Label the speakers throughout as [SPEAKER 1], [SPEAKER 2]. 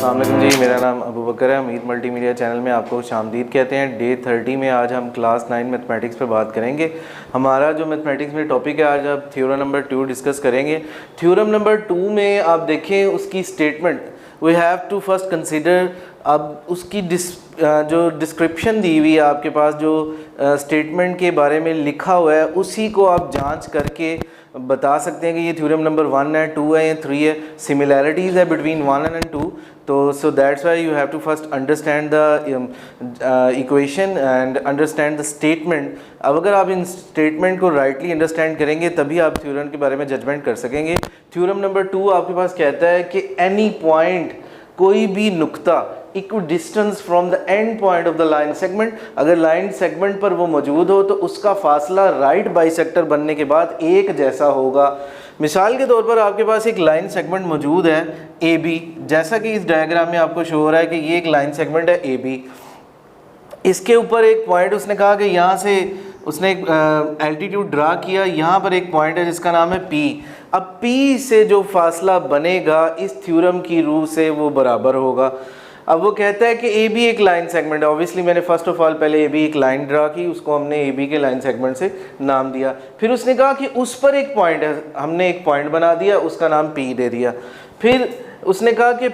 [SPEAKER 1] अस्सलाम वालेकुम जी, मेरा नाम अबू बकर है। अमीर मल्टीमीडिया चैनल में आपको खुशामदीद कहते हैं। डे 30 में आज हम क्लास 9 मैथमेटिक्स पे बात करेंगे। हमारा जो मैथमेटिक्स में टॉपिक है, आज आप थ्योरम नंबर 2 डिस्कस करेंगे। थ्योरम नंबर 2 में आप देखें उसकी statement, we have to first consider, अब उसकी जो डिस्क्रिप्शन दी हुई है आपके पास, जो स्टेटमेंट के बारे में लिखा हुआ है, उसी को आप जांच करके बता सकते हैं कि ये थ्योरम नंबर 1 है, 2 है या 3 है। सिमिलैरिटीज़ है बिटवीन 1 एंड 2, तो so that's why you have to first understand the equation and understand the statement. अब अगर आप इन स्टेटमेंट को राइटली अंडरस्टैंड करेंगे तभी आप थ्योरम के बारे में जजमेंट कर सकेंगे। थ्योरम नंबर 2 आपके पास कहता है कि एनी पॉइंट, कोई भी नुक्ता, equidistance from the end point of the line segment, अगर लाइन सेगमेंट पर वो मौजूद हो तो उसका फासला राइट बाइसेक्टर बनने के बाद एक जैसा होगा। मिसाल के तौर पर आपके पास एक लाइन सेगमेंट मौजूद है ए बी, जैसा कि इस डायग्राम में आपको शो हो रहा है कि ये एक लाइन सेगमेंट है ए बी। इसके ऊपर एक पॉइंट उसने कहा कि यहाँ से उसने एक एल्टीट्यूड ड्रा किया, यहाँ पर एक पॉइंट है जिसका नाम है पी। अब पी से जो फासला बनेगा इस थ्योरम की रूह से वो बराबर होगा। अब वो कहता है कि ए बी एक लाइन सेगमेंट है। ऑब्वियसली मैंने फर्स्ट ऑफ ऑल पहले ए बी एक लाइन ड्रा की, उसको हमने ए बी के लाइन सेगमेंट से नाम दिया। फिर उसने कहा कि उस पर एक पॉइंट है, हमने एक पॉइंट बना दिया, उसका नाम पी दे दिया। फिर उसने कहा कि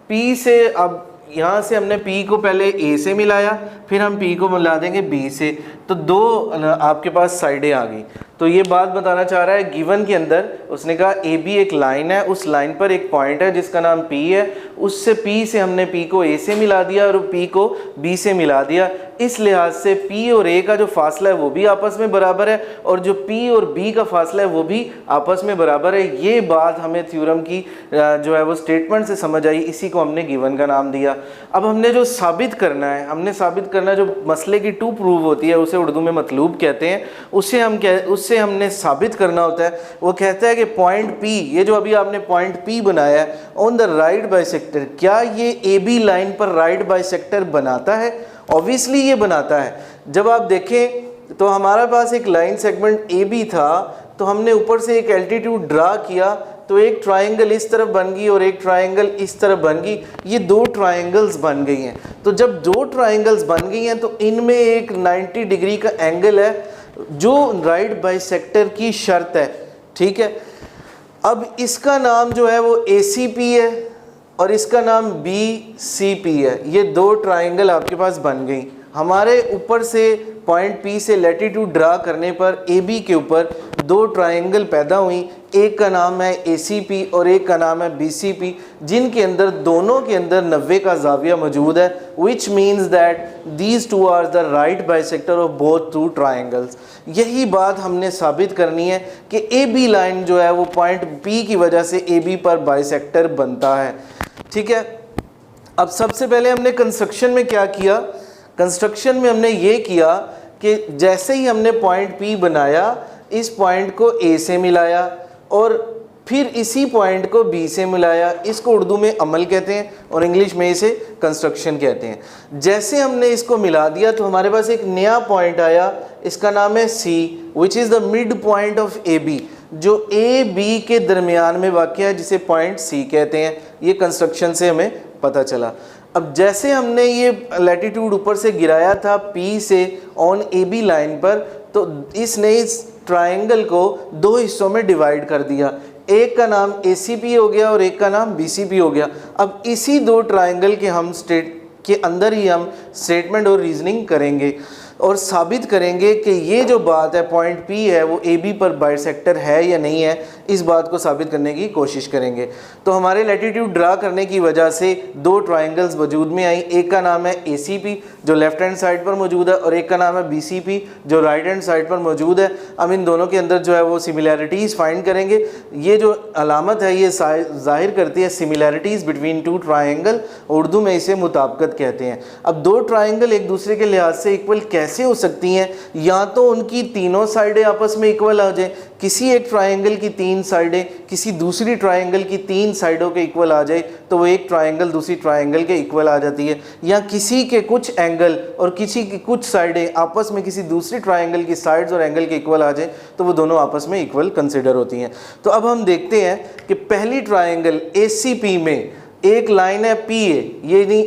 [SPEAKER 1] पी से, अब यहाँ से हमने P को पहले A से मिलाया, फिर हम P को मिला देंगे B से, तो दो आपके पास साइडें आ गई। तो ये बात बताना चाह रहा है गिवन के अंदर, उसने कहा AB एक लाइन है, उस लाइन पर एक पॉइंट है जिसका नाम P है, उससे P से हमने P को A से मिला दिया और P को B से मिला दिया। इस लिहाज से P और A का जो फासला है वो भी आपस में बराबर है और जो P और B का फासला है वो भी आपस में बराबर है। ये बात हमें थ्योरम की जो है वो स्टेटमेंट से समझ आई, इसी को हमने गिवन का नाम दिया। अब हमने जो साबित करना है, जो मसले की टू प्रूव होती है, उसे उर्दू में मतलूब कहते हैं, उससे हमने साबित करना होता है। वो कहता है कि पॉइंट P, ये जो अभी आपने पॉइंट P बनाया है ऑन द राइट बाइसेक्टर, क्या ये AB लाइन पर राइट बाइसेक्टर बनाता है? ऑब्वियसली ये बनाता है। जब आप देखें तो हमारे पास एक लाइन सेगमेंट AB था, तो हमने ऊपर से एक एल्टीट्यूड ड्रा किया, तो एक ट्रायंगल इस तरफ बन गई और एक ट्रायंगल इस तरफ बन गई। ये दो ट्रायंगल्स बन गई हैं। तो जब दो ट्रायंगल्स बन गई हैं तो इनमें एक 90 डिग्री का एंगल है जो राइट बाइसेक्टर की शर्त है, ठीक है। अब इसका नाम जो है वो ACP है और इसका नाम BCP है। ये दो ट्रायंगल आपके पास बन गई। हमारे ऊपर से पॉइंट P से लैटिट्यूड ड्रा करने पर AB के ऊपर दो ट्रायंगल पैदा हुई, एक का नाम है ACP और एक का नाम है BCP, जिनके अंदर दोनों के अंदर 90 का जाविया मौजूद है, which means that these two are the right bisector of both two triangles. यही बात हमने साबित करनी है कि AB लाइन जो है वो पॉइंट P की वजह से AB पर बाइसेक्टर बनता है, ठीक है। अब सबसे पहले हमने कंस्ट्रक्शन में क्या किया? कंस्ट्रक्शन में हमने ये किया कि जैसे ही हमने पॉइंट P बनाया, इस पॉइंट को A से मिलाया और फिर इसी पॉइंट को B से मिलाया। इसको उर्दू में अमल कहते हैं और इंग्लिश में इसे कंस्ट्रक्शन कहते हैं। जैसे हमने इसको मिला दिया तो हमारे पास एक नया पॉइंट आया, इसका नाम है C, which is the mid point of AB, जो AB के दरमियान में वाक़या है, जिसे पॉइंट C कहते हैं। ये कंस्ट्रक्शन से हमें पता चला। अब जैसे हमने ये लैटिट्यूड ऊपर से गिराया था P से ऑन AB लाइन पर, तो इसने इस ट्रायंगल को दो हिस्सों में डिवाइड कर दिया। एक का नाम ACP हो गया और एक का नाम BCP हो गया। अब इसी दो ट्रायंगल के हम के अंदर ही हम स्टेटमेंट और रीजनिंग करेंगे और साबित करेंगे कि ये जो बात है पॉइंट P है वो AB पर बाइसेक्टर है या नहीं है। इस बात को साबित करने की कोशिश करेंगे। तो हमारे लैटिट्यूड ड्रा करने की वजह से दो ट्रायंगल्स वजूद में आई। एक का नाम है ACP जो लेफ्ट हैंड साइड पर मौजूद है और एक का नाम है BCP जो राइट हैंड साइड पर मौजूद है। अब इन दोनों के अंदर जो है वो सिमिलैरिटीज़ फाइंड करेंगे। ये जो अलामत है ये जाहिर करती है similarities between two triangle, Urdu में इसे मुताबिकत कहते हैं। अब दो ट्रायंगल एक दूसरे के लिहाज से इक्वल कैसे हो सकती हैं? या तो उनकी तीनों साइडें आपस में इक्वल आ जाए, किसी एक ट्रायंगल की तीन साइडें किसी दूसरी ट्रायंगल की तीन साइडों के इक्वल आ जाए तो वो एक ट्रायंगल दूसरी ट्रायंगल के इक्वल आ जाती है, या किसी के कुछ एंगल और किसी की कुछ साइडें आपस में किसी दूसरी ट्रायंगल की साइड्स और एंगल के इक्वल आ जाए तो वो दोनों आपस में इक्वल कंसिडर होती हैं। तो अब हम देखते हैं कि पहली ट्रायंगल ACP में एक लाइन है पी ए, ये नहीं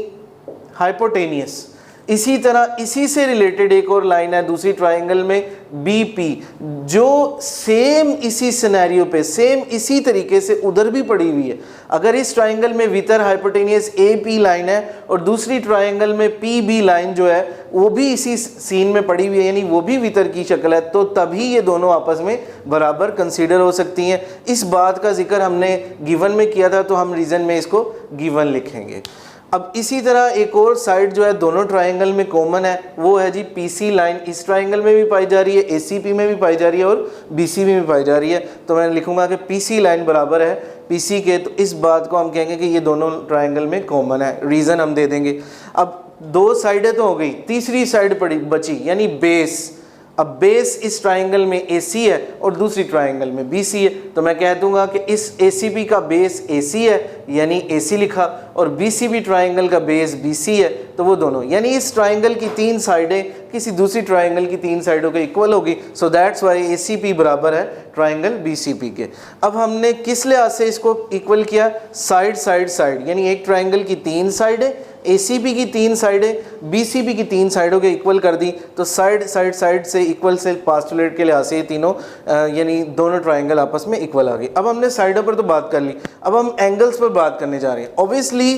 [SPEAKER 1] हाइपोटेनियस। इसी तरह इसी से रिलेटेड एक और लाइन है दूसरी ट्राइंगल में बी पी, जो सेम इसी सिनेरियो पे सेम इसी तरीके से उधर भी पड़ी हुई है। अगर इस ट्राइंगल में वितर हाइपोटेनियस ए पी लाइन है और दूसरी ट्राइंगल में पी बी लाइन जो है वो भी इसी सीन में पड़ी हुई है, यानी वो भी वितर की शक्ल है, तो तभी ये दोनों आपस में बराबर कंसीडर हो सकती हैं। इस बात का जिक्र हमने गिवन में किया था, तो हम रीजन में इसको गिवन लिखेंगे। अब इसी तरह एक और साइड जो है दोनों ट्राइंगल में कॉमन है, वो है जी पीसी लाइन। इस ट्राइंगल में भी पाई जा रही है, एसीपी में भी पाई जा रही है और बीसीपी में पाई जा रही है। तो मैं लिखूंगा कि पीसी लाइन बराबर है पीसी के, तो इस बात को हम कहेंगे कि ये दोनों ट्राइंगल में कॉमन है। रीज़न हम दे देंगे। अब दो साइडें तो हो गई, तीसरी साइड पड़ी बची यानी बेस। अब बेस इस ट्राइंगल में AC है और दूसरी ट्राइंगल में BC है, तो मैं कह दूंगा कि इस ACP का बेस AC है यानी AC लिखा, और BCP ट्राइंगल का बेस BC है, तो वो दोनों यानी इस ट्राइंगल की तीन साइडें किसी दूसरी ट्राइंगल की तीन साइडों के इक्वल होगी। सो दैट्स वाई ACP बराबर है ट्राइंगल BCP के। अब हमने किस लिहाज से इसको इक्वल किया? साइड साइड साइड, यानी एक ट्राइंगल की तीन साइडें ACP की तीन साइडें BCP की तीन साइडों के इक्वल कर दी, तो साइड साइड साइड से इक्वल से पास्टुलेट के लिहाज से ये तीनों यानी दोनों ट्राइंगल आपस में इक्वल आ गए। अब हमने साइडों पर तो बात कर ली, अब हम एंगल्स पर बात करने जा रहे हैं। ऑब्वियसली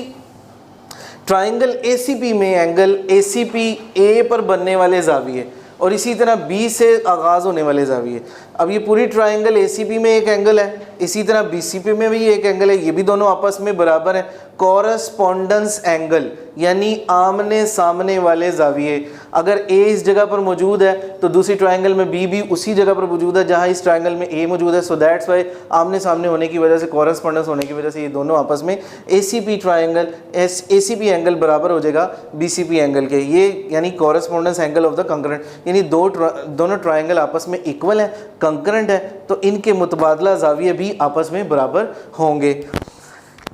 [SPEAKER 1] ट्राइंगल ACP में एंगल ACP A पर बनने वाले ज़ाविये और इसी तरह B से आगाज़ होने वाले ज़ाविये। अब ये पूरी ट्राइंगल ACP में एक एंगल है, इसी तरह BCP में भी एक एंगल है, ये भी दोनों आपस में बराबर हैं। कॉरस्पॉन्डेंस एंगल यानी आमने सामने वाले ज़ाविये, अगर A इस जगह पर मौजूद है तो दूसरी ट्राइंगल में B भी उसी जगह पर मौजूद है जहाँ इस ट्राइंगल में A मौजूद है। सो दैट्स वाई आमने सामने होने की वजह से, कॉरस्पॉन्डेंस होने की वजह से ये दोनों आपस में ACP एंगल बराबर हो जाएगा BCP एंगल के। ये यानी correspondence angle of the concurrent, यानी दोनों ट्राइंगल आपस में इक्वल है, कंकरेंट है, तो इनके मुतबादला ज़ाविये भी आपस में बराबर होंगे।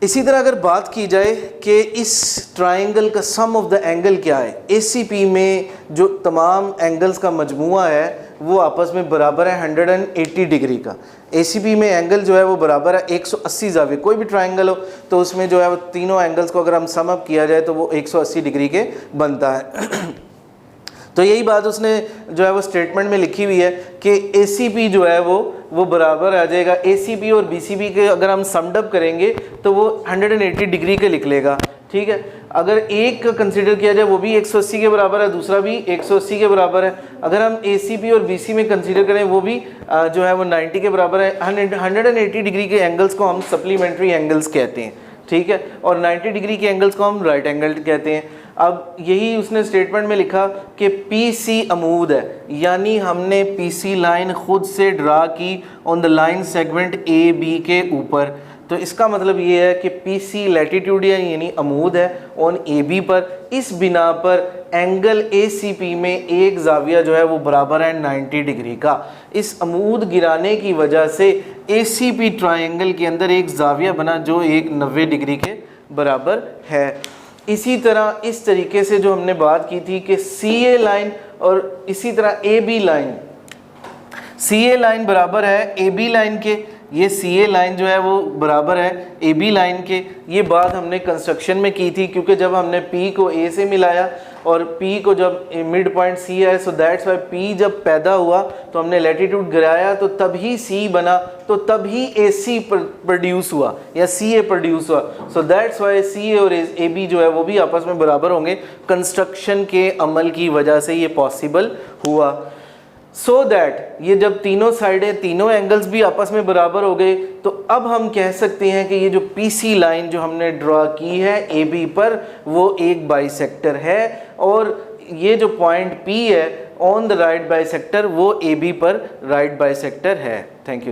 [SPEAKER 1] इसी तरह अगर बात की जाए कि इस ट्राइंगल का सम ऑफ द एंगल क्या है, ACP में जो तमाम एंगल्स का मजमुआ है वो आपस में बराबर है 180 डिग्री का। ACP में एंगल जो है वो बराबर है 180 ज़ाविये। कोई भी ट्राइंगल हो तो उसमें जो है वो तीनों एंगल्स को अगर हम सम अप किया जाए तो वो 180 डिग्री के बनता है। तो यही बात उसने जो है वो स्टेटमेंट में लिखी हुई है कि ACP जो है वो बराबर आ जाएगा ACP और BCP के अगर हम समड अप करेंगे तो वो 180 डिग्री के लिख लेगा। ठीक है, अगर एक का कंसिडर किया जाए वो भी 180 के बराबर है, दूसरा भी 180 के बराबर है। अगर हम ACP और BC में कंसिडर करें वो भी जो है वो 90 के बराबर है। 180 डिग्री के एंगल्स को हम सप्लीमेंट्री एंगल्स कहते हैं। ठीक है, और 90 डिग्री के एंगल्स को हम राइट एंगल कहते हैं। अब यही उसने स्टेटमेंट में लिखा कि PC अमूद है, यानी हमने PC लाइन खुद से ड्रा की on the line segment AB के ऊपर। तो इसका मतलब ये है कि PC लैटिट्यूड यानी अमूद है ऑन AB पर। इस बिना पर एंगल ACP में एक ज़ाविया जो है वो बराबर है 90 डिग्री का। इस अमूद गिराने की वजह से ACP ट्राइंगल के अंदर एक ज़ाविया बना जो एक 90 डिग्री के बराबर है। इसी तरह इस तरीके से जो हमने बात की थी कि CA लाइन और इसी तरह AB लाइन, CA लाइन बराबर है AB लाइन के, ये CA लाइन जो है वो बराबर है AB लाइन के। ये बात हमने कंस्ट्रक्शन में की थी, क्योंकि जब हमने P को A से मिलाया और P को जब मिड पॉइंट C है, सो दैट्स वाई P जब पैदा हुआ तो हमने लैटिट्यूड गिराया तो तभी C बना, तो तभी AC प्रोड्यूस हुआ या CA प्रोड्यूस हुआ। सो दैट्स वाई CA और AB जो है वो भी आपस में बराबर होंगे। कंस्ट्रक्शन के अमल की वजह से ये पॉसिबल हुआ। सो दैट ये जब तीनों साइडें तीनों एंगल्स भी आपस में बराबर हो गए, तो अब हम कह सकते हैं कि ये जो PC लाइन जो हमने ड्रॉ की है AB पर वो एक बाइसेक्टर है, और ये जो पॉइंट P है ऑन द राइट बाइसेक्टर वो AB पर राइट बाइसेक्टर है। Thank you.